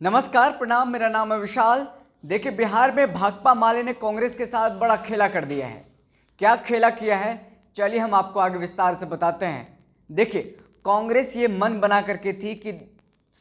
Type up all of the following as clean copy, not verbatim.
नमस्कार, प्रणाम। मेरा नाम है विशाल। देखिए, बिहार में भाकपा माले ने कांग्रेस के साथ बड़ा खेला कर दिया है। क्या खेला किया है, चलिए हम आपको आगे विस्तार से बताते हैं। देखिए, कांग्रेस ये मन बना करके थी कि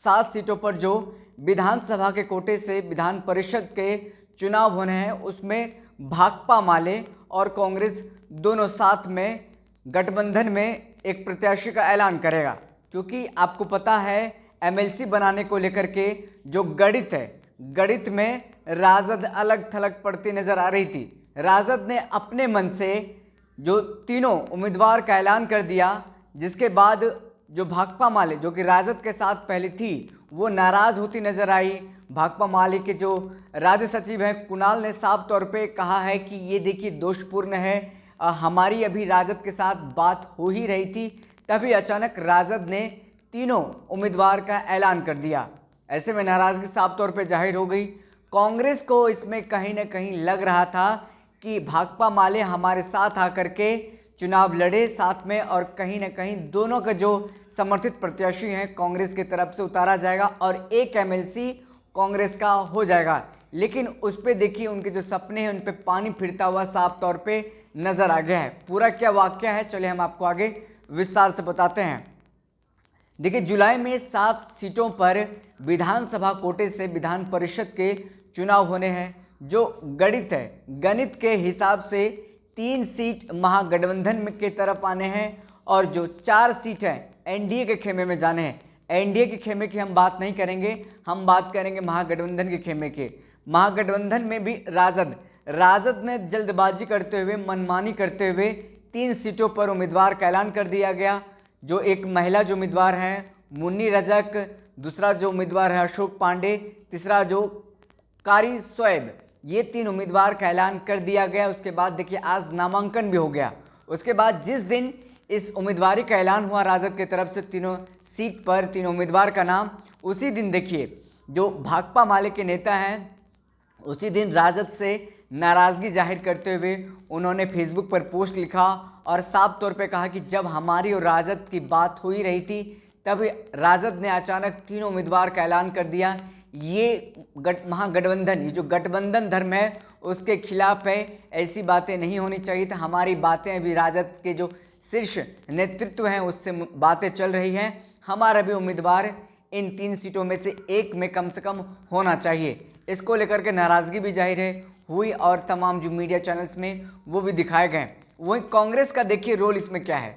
7 सीटों पर जो विधानसभा के कोटे से विधान परिषद के चुनाव होने हैं, उसमें भाकपा माले और कांग्रेस दोनों साथ में गठबंधन में एक प्रत्याशी का ऐलान करेगा। क्योंकि आपको पता है, एमएलसी बनाने को लेकर के जो गणित है, गणित में राजद अलग थलग पड़ती नजर आ रही थी। राजद ने अपने मन से जो तीनों उम्मीदवार का ऐलान कर दिया, जिसके बाद जो भाकपा माले जो कि राजद के साथ पहले थी, वो नाराज होती नजर आई। भाकपा माले के जो राज्य सचिव हैं कुणाल ने साफ तौर पे कहा है कि ये देखिए दोषपूर्ण है, हमारी अभी राजद के साथ बात हो ही रही थी, तभी अचानक राजद ने तीनों उम्मीदवार का ऐलान कर दिया। ऐसे में नाराजगी साफ तौर पे जाहिर हो गई। कांग्रेस को इसमें कहीं ना कहीं लग रहा था कि भाकपा माले हमारे साथ आकर के चुनाव लड़े साथ में, और कहीं ना कहीं दोनों का जो समर्थित प्रत्याशी हैं कांग्रेस की तरफ से उतारा जाएगा और एक एमएलसी कांग्रेस का हो जाएगा। लेकिन उस पर देखिए, उनके जो सपने हैं उन पर पानी फिरता हुआ साफ तौर पे नजर आ गया है। पूरा क्या वाकया है, चलिए हम आपको आगे विस्तार से बताते हैं। देखिए, जुलाई में 7 सीटों पर विधानसभा कोटे से विधान परिषद के चुनाव होने हैं। जो गणित है, गणित के हिसाब से 3 सीट महागठबंधन के तरफ आने हैं और जो 4 सीट हैं एनडीए के खेमे में जाने हैं। एनडीए के खेमे की हम बात नहीं करेंगे, हम बात करेंगे महागठबंधन के खेमे के। महागठबंधन में भी राजद ने जल्दबाजी करते हुए, मनमानी करते हुए 3 सीटों पर उम्मीदवार का ऐलान कर दिया गया। जो एक महिला जो उम्मीदवार हैं मुन्नी रजक, दूसरा जो उम्मीदवार है अशोक पांडे, तीसरा जो कारी शोएब, ये 3 उम्मीदवार का ऐलान कर दिया गया। उसके बाद देखिए आज नामांकन भी हो गया। उसके बाद जिस दिन इस उम्मीदवारी का ऐलान हुआ राजद की तरफ से तीनों सीट पर 3 उम्मीदवार का नाम, उसी दिन देखिए जो भाकपा माले के नेता हैं, उसी दिन राजद से नाराज़गी जाहिर करते हुए उन्होंने फेसबुक पर पोस्ट लिखा और साफ तौर पे कहा कि जब हमारी और राजद की बात हो ही रही थी, तब राजद ने अचानक 3 उम्मीदवार का ऐलान कर दिया। ये महागठबंधन, ये जो गठबंधन धर्म है उसके खिलाफ है, ऐसी बातें नहीं होनी चाहिए थी। हमारी बातें अभी राजद के जो शीर्ष नेतृत्व हैं उससे बातें चल रही हैं। हमारा भी उम्मीदवार इन 3 सीटों में से एक में कम से कम होना चाहिए। इसको लेकर के नाराज़गी भी जाहिर है हुई और तमाम जो मीडिया चैनल्स में वो भी दिखाए गए। वहीं कांग्रेस का देखिए रोल इसमें क्या है।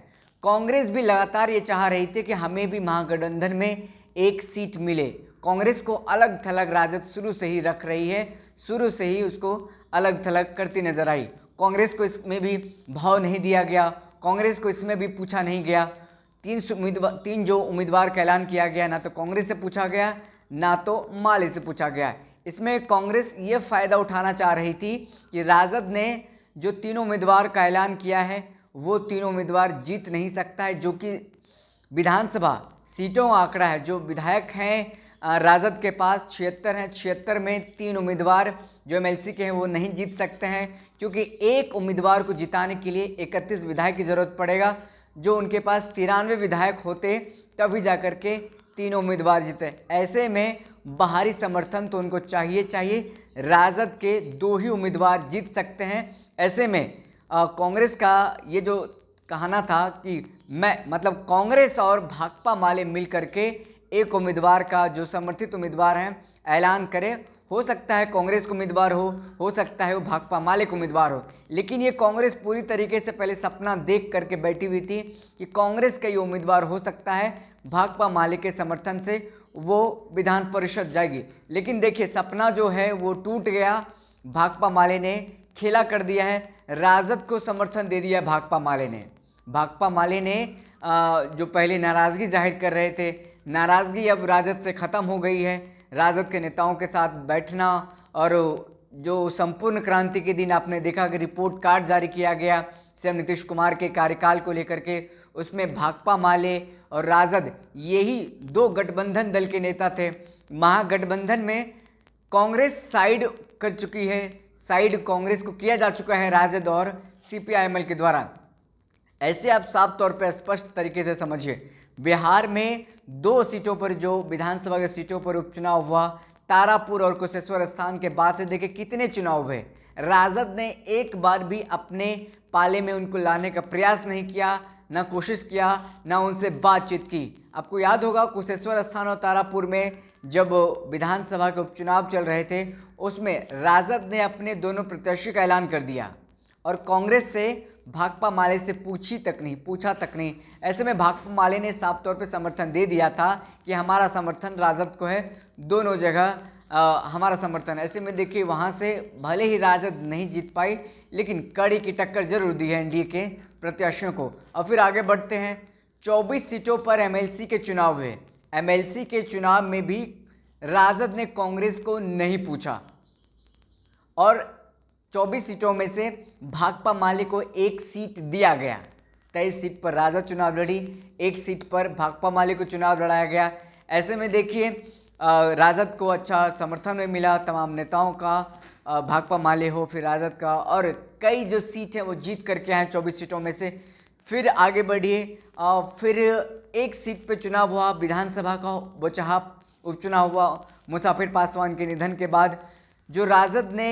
कांग्रेस भी लगातार ये चाह रही थी कि हमें भी महागठबंधन में एक सीट मिले। कांग्रेस को अलग थलग राजद शुरू से ही रख रही है, शुरू से ही उसको अलग थलग करती नजर आई। कांग्रेस को इसमें भी भाव नहीं दिया गया, कांग्रेस को इसमें भी पूछा नहीं गया। 3 जो उम्मीदवार का ऐलान किया गया, ना तो कांग्रेस से पूछा गया ना तो माले से पूछा गया। इसमें कांग्रेस ये फ़ायदा उठाना चाह रही थी कि राजद ने जो 3 उम्मीदवार का ऐलान किया है वो 3 उम्मीदवार जीत नहीं सकता है। जो कि विधानसभा सीटों आंकड़ा है, जो विधायक हैं राजद के पास 76 हैं, 76 में 3 उम्मीदवार जो एमएलसी के हैं वो नहीं जीत सकते हैं, क्योंकि एक उम्मीदवार को जिताने के लिए 31 विधायक की ज़रूरत पड़ेगा। जो उनके पास 93 विधायक होते तभी जाकर के 3 उम्मीदवार जीते। ऐसे में बाहरी समर्थन तो उनको चाहिए। राजद के 2 ही उम्मीदवार जीत सकते हैं। ऐसे में कांग्रेस का ये जो कहना था कि कांग्रेस और भाकपा माले मिल करके एक उम्मीदवार का, जो समर्थित उम्मीदवार हैं, ऐलान करें। हो सकता है कांग्रेस को उम्मीदवार हो सकता है वो भाकपा माले को उम्मीदवार हो। लेकिन ये कांग्रेस पूरी तरीके से पहले सपना देख करके बैठी हुई थी कि कांग्रेस का ये उम्मीदवार हो सकता है, भाकपा माले के समर्थन से वो विधान परिषद जाएगी। लेकिन देखिए सपना जो है वो टूट गया। भाकपा माले ने खेला कर दिया है, राजद को समर्थन दे दिया भाकपा माले ने जो पहले नाराज़गी जाहिर कर रहे थे, नाराज़गी अब राजद से ख़त्म हो गई है। राजद के नेताओं के साथ बैठना, और जो संपूर्ण क्रांति के दिन आपने देखा कि रिपोर्ट कार्ड जारी किया गया सीएम नीतीश कुमार के कार्यकाल को लेकर के, उसमें भाकपा माले और राजद यही 2 गठबंधन दल के नेता थे। महागठबंधन में कांग्रेस साइड कर चुकी है, साइड कांग्रेस को किया जा चुका है राजद और सीपीआईएमएल के द्वारा। ऐसे आप साफ तौर पर स्पष्ट तरीके से समझिए, बिहार में दो सीटों पर जो विधानसभा की सीटों पर उपचुनाव हुआ, तारापुर और कुशेश्वर स्थान के बाद से देखिए कितने चुनाव हुए, राजद ने एक बार भी अपने पाले में उनको लाने का प्रयास नहीं किया, ना कोशिश किया, ना उनसे बातचीत की। आपको याद होगा कुशेश्वर स्थान और तारापुर में जब विधानसभा के उपचुनाव चल रहे थे, उसमें राजद ने अपने दोनों प्रत्याशी का ऐलान कर दिया और कांग्रेस से भाकपा माले से पूछा तक नहीं। ऐसे में भाकपा माले ने साफ तौर पे समर्थन दे दिया था कि हमारा समर्थन राजद को है, दोनों जगह हमारा समर्थन। ऐसे में देखिए वहाँ से भले ही राजद नहीं जीत पाई, लेकिन कड़ी की टक्कर जरूर दी है एनडीए के प्रत्याशियों को। और फिर आगे बढ़ते हैं, 24 सीटों पर एमएलसी के चुनाव हुए। एमएलसी के चुनाव में भी राजद ने कांग्रेस को नहीं पूछा और 24 सीटों में से भाकपा माले को एक सीट दिया गया। 23 सीट पर राजद चुनाव लड़ी, एक सीट पर भाकपा माले को चुनाव लड़ाया गया। ऐसे में देखिए राजद को अच्छा समर्थन में मिला तमाम नेताओं का, भाकपा माले हो फिर राजद का, और कई जो सीट है वो जीत करके आए 24 सीटों में से। फिर आगे बढ़िए, फिर एक सीट पे चुनाव हुआ विधानसभा का, वो चाहा उपचुनाव हुआ मुसाफिर पासवान के निधन के बाद। जो राजद ने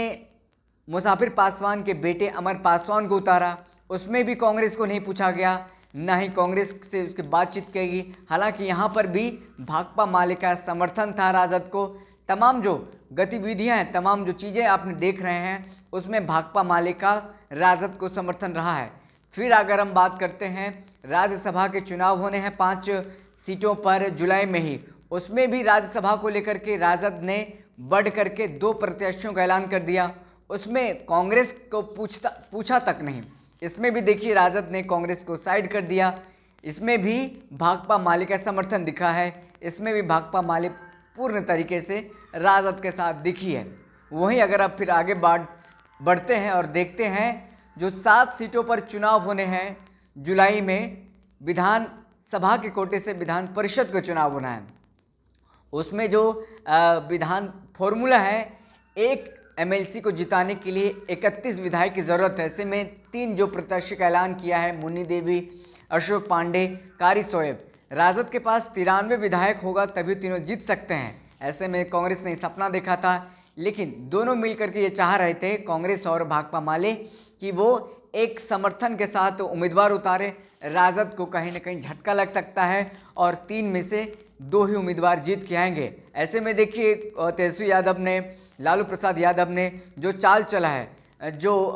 मुसाफिर पासवान के बेटे अमर पासवान को उतारा, उसमें भी कांग्रेस को नहीं पूछा गया, ना ही कांग्रेस से उसकी बातचीत की गई। हालांकि यहाँ पर भी भाकपा माले का समर्थन था राजद को। तमाम जो गतिविधियाँ हैं, तमाम जो चीज़ें आपने देख रहे हैं, उसमें भाकपा माले का राजद को समर्थन रहा है। फिर अगर हम बात करते हैं, राज्यसभा के चुनाव होने हैं 5 सीटों पर जुलाई में ही, उसमें भी राज्यसभा को लेकर के राजद ने बढ़ करके 2 प्रत्याशियों का ऐलान कर दिया। उसमें कांग्रेस को पूछा तक नहीं। इसमें भी देखिए राजद ने कांग्रेस को साइड कर दिया। इसमें भी भाकपा माले का समर्थन दिखा है। इसमें भी भाकपा माले पूर्ण तरीके से राजद के साथ दिखी है। वहीं अगर अब फिर आगे बढ़ते हैं और देखते हैं, जो 7 सीटों पर चुनाव होने हैं जुलाई में, विधानसभा के कोटे से विधान परिषद का चुनाव होना है। उसमें जो विधान फॉर्मूला है, एक एमएलसी को जिताने के लिए 31 विधायक की ज़रूरत है। ऐसे में 3 जो प्रत्याशी का ऐलान किया है, मुन्नी देवी, अशोक पांडे, कारी सोएब। राजद के पास 93 विधायक होगा तभी तीनों जीत सकते हैं। ऐसे में कांग्रेस ने सपना देखा था, लेकिन दोनों मिलकर के ये चाह रहे थे, कांग्रेस और भाकपा माले, कि वो एक समर्थन के साथ उम्मीदवार उतारे। राजद को कहीं ना कहीं झटका लग सकता है और 3 में से 2 ही उम्मीदवार जीत के आएंगे। ऐसे में देखिए तेजस्वी यादव ने, लालू प्रसाद यादव ने जो चाल चला है, जो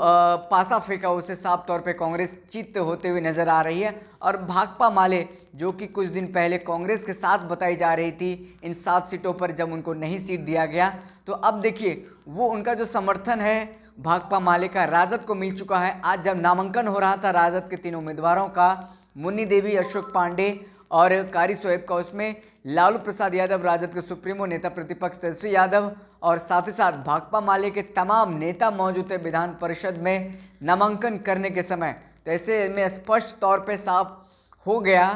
पासा फेंका, उसे साफ तौर पे कांग्रेस चित्त होते हुए नजर आ रही है। और भाकपा माले जो कि कुछ दिन पहले कांग्रेस के साथ बताई जा रही थी इन 7 सीटों पर, जब उनको नहीं सीट दिया गया, तो अब देखिए वो उनका जो समर्थन है भाकपा माले का राजद को मिल चुका है। आज जब नामांकन हो रहा था राजद के 3 उम्मीदवारों का, मुन्नी देवी, अशोक पांडे और कारी सोएब का, उसमें लालू प्रसाद यादव राजद के सुप्रीमो नेता प्रतिपक्ष तेजस्वी यादव और साथ ही साथ भाकपा माले के तमाम नेता मौजूद थे विधान परिषद में नामांकन करने के समय। तो ऐसे में स्पष्ट तौर पे साफ हो गया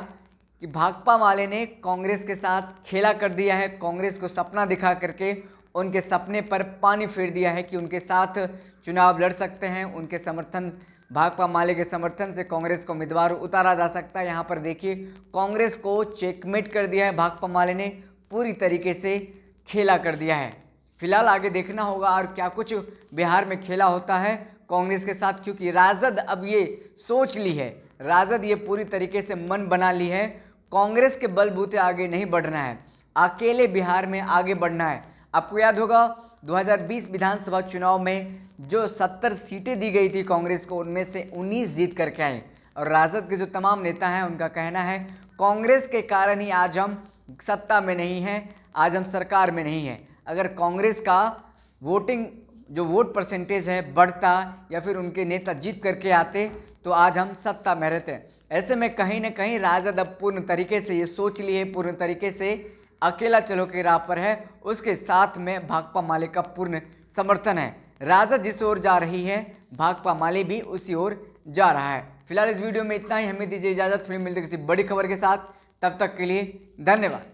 कि भाकपा माले ने कांग्रेस के साथ खेला कर दिया है। कांग्रेस को सपना दिखा करके उनके सपने पर पानी फेर दिया है कि उनके साथ चुनाव लड़ सकते हैं। उनके समर्थन, भाकपा माले के समर्थन से कांग्रेस को उम्मीदवार उतारा जा सकता है। यहाँ पर देखिए कांग्रेस को चेकमेट कर दिया है भाकपा माले ने, पूरी तरीके से खेला कर दिया है। फिलहाल आगे देखना होगा और क्या कुछ बिहार में खेला होता है कांग्रेस के साथ, क्योंकि राजद अब ये सोच ली है, राजद ये पूरी तरीके से मन बना ली है, कांग्रेस के बलबूते आगे नहीं बढ़ना है, अकेले बिहार में आगे बढ़ना है। आपको याद होगा 2020 विधानसभा चुनाव में जो 70 सीटें दी गई थी कांग्रेस को, उनमें से 19 जीत करके आए। और राजद के जो तमाम नेता हैं उनका कहना है कांग्रेस के कारण ही आज हम सत्ता में नहीं हैं, आज हम सरकार में नहीं हैं। अगर कांग्रेस का वोटिंग जो वोट परसेंटेज है बढ़ता या फिर उनके नेता जीत करके आते तो आज हम सत्ता में रहते। ऐसे में कहीं ना कहीं राजद अब पूर्ण तरीके से ये सोच लिए, पूर्ण तरीके से अकेला चलो के राह पर है, उसके साथ में भाकपा माले का पूर्ण समर्थन है। राजद जिस ओर जा रही है भाकपा माले भी उसी ओर जा रहा है। फिलहाल इस वीडियो में इतना ही, हमें दीजिए इजाजत, फिर मिलते किसी बड़ी खबर के साथ, तब तक के लिए धन्यवाद।